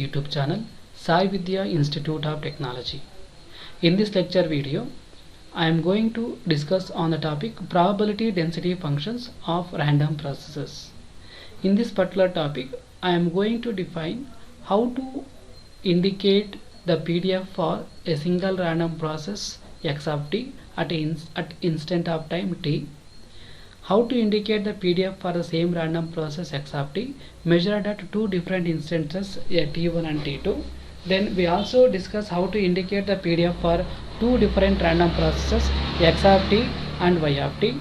YouTube channel Sai Vidya Institute of Technology. In this lecture video, I am going to discuss on the topic probability density functions of random processes. In this particular topic, I am going to define how to indicate the PDF for a single random process x of t at instant of time t. How to indicate the PDF for the same random process x of t measured at two different instances t1 and t2. Then we also discuss how to indicate the PDF for two different random processes x of t and y of t.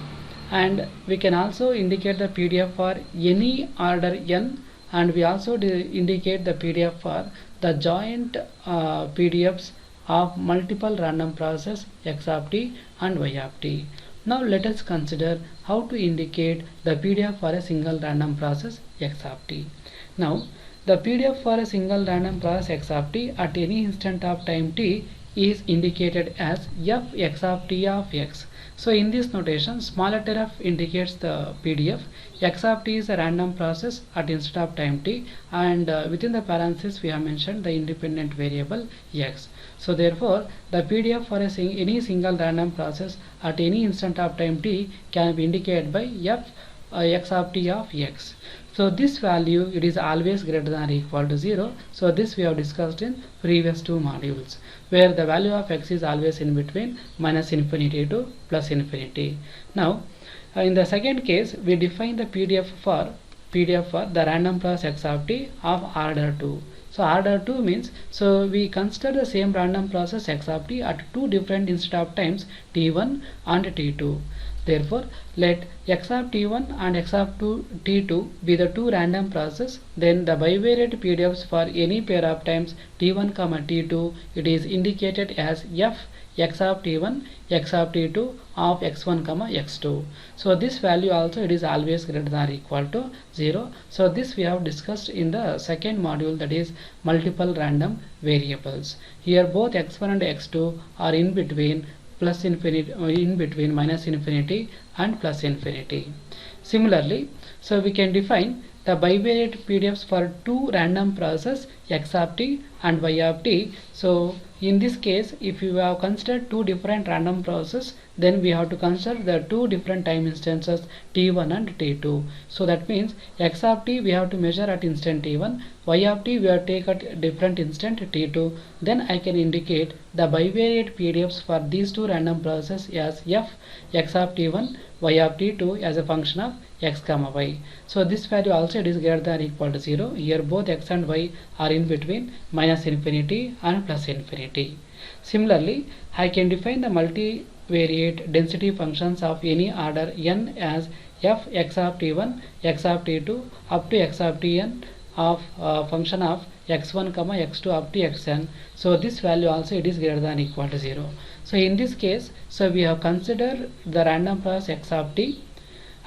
And we can also indicate the PDF for any order n, and we also indicate the PDF for the joint PDFs of multiple random process x of t and y of t. Now let us consider how to indicate the PDF for a single random process x of t. Now the PDF for a single random process x of t at any instant of time t is indicated as f x of t of x. So in this notation, small letter f indicates the PDF. X of t is a random process at instant of time t, and within the parenthesis we have mentioned the independent variable x. So therefore the PDF for any single random process at any instant of time t can be indicated by f x of t of x. So this value, it is always greater than or equal to 0. So this we have discussed in previous two modules, where the value of x is always in between minus infinity to plus infinity. Now in the second case, we define the PDF for the random process x of t of order 2. So order 2 means, so we consider the same random process x of t at two different instant of times t1 and t2. Therefore, let x of t1 and x of t2 be the two random processes. Then the bivariate PDFs for any pair of times t1 comma t2, it is indicated as f x of t1 x of t2 of x1 comma x2. So this value also, it is always greater than or equal to 0. So this we have discussed in the second module, that is multiple random variables. Here both x1 and x2 are in between plus infinity, in between minus infinity and plus infinity. Similarly, so we can define the bivariate PDFs for two random processes x of t and y of t. So in this case, if you have considered two different random processes, then we have to consider the two different time instances t1 and t2. So that means x of t we have to measure at instant t1, y of t we have to take at different instant t2. Then I can indicate the bivariate PDFs for these two random processes as f x of t1 y of t2 as a function of x comma y. So this value also, it is greater than or equal to 0. Here both x and y are in between minus infinity and plus infinity. Similarly, I can define the multivariate density functions of any order n as f x of t1 x of t2 up to x of tn of function of x1 comma x2 up to xn. So this value also, it is greater than or equal to 0. So in this case, so we have considered the random process x of t,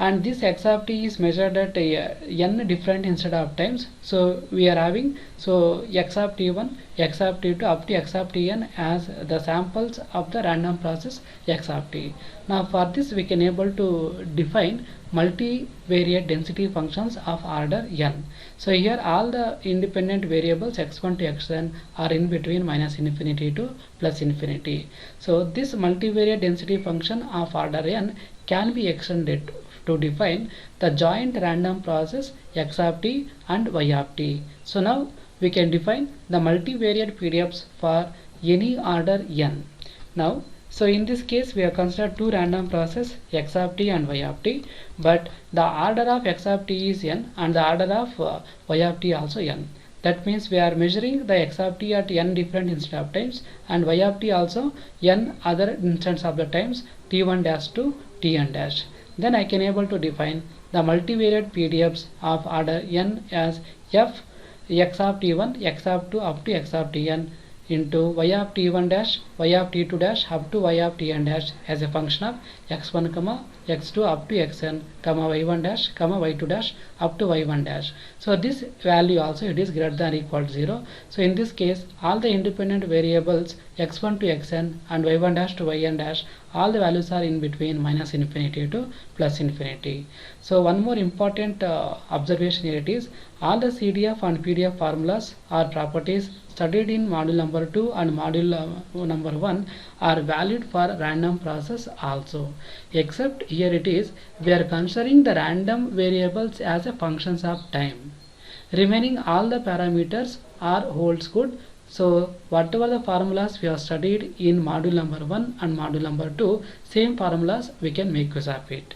and this x of t is measured at n different instant of times. So we are having, so x of t1 x of t2 up to x of tn as the samples of the random process x of t. Now for this we can able to define multivariate density functions of order n. So here all the independent variables x1 to xn are in between minus infinity to plus infinity. So this multivariate density function of order n can be extended to define the joint random process x of t and y of t. So now we can define the multivariate PDFs for any order n. Now, so in this case we have considered two random processes x of t and y of t, but the order of x of t is n and the order of y of t also n. That means we are measuring the x of t at n different instant of times, and y of t also n other instants of the times t1 dash to tn dash. Then I can able to define the multivariate PDFs of order n as f x of t1 x of 2 up to x of tn into y of t1 dash y of t2 dash up to y of tn dash as a function of x1 comma x2 up to xn comma y1 dash comma y2 dash up to y1 dash. So this value also, it is greater than or equal to 0. So in this case, all the independent variables x1 to xn and y1 dash to yn dash, all the values are in between minus infinity to plus infinity. So one more important observation here it is all the CDF and PDF formulas or properties studied in module number 2 and module number 1 are valid for random process also, except here it is we are considering the random variables as a functions of time. Remaining all the parameters are holds good. So whatever the formulas we have studied in module number 1 and module number 2, same formulas we can make use of it.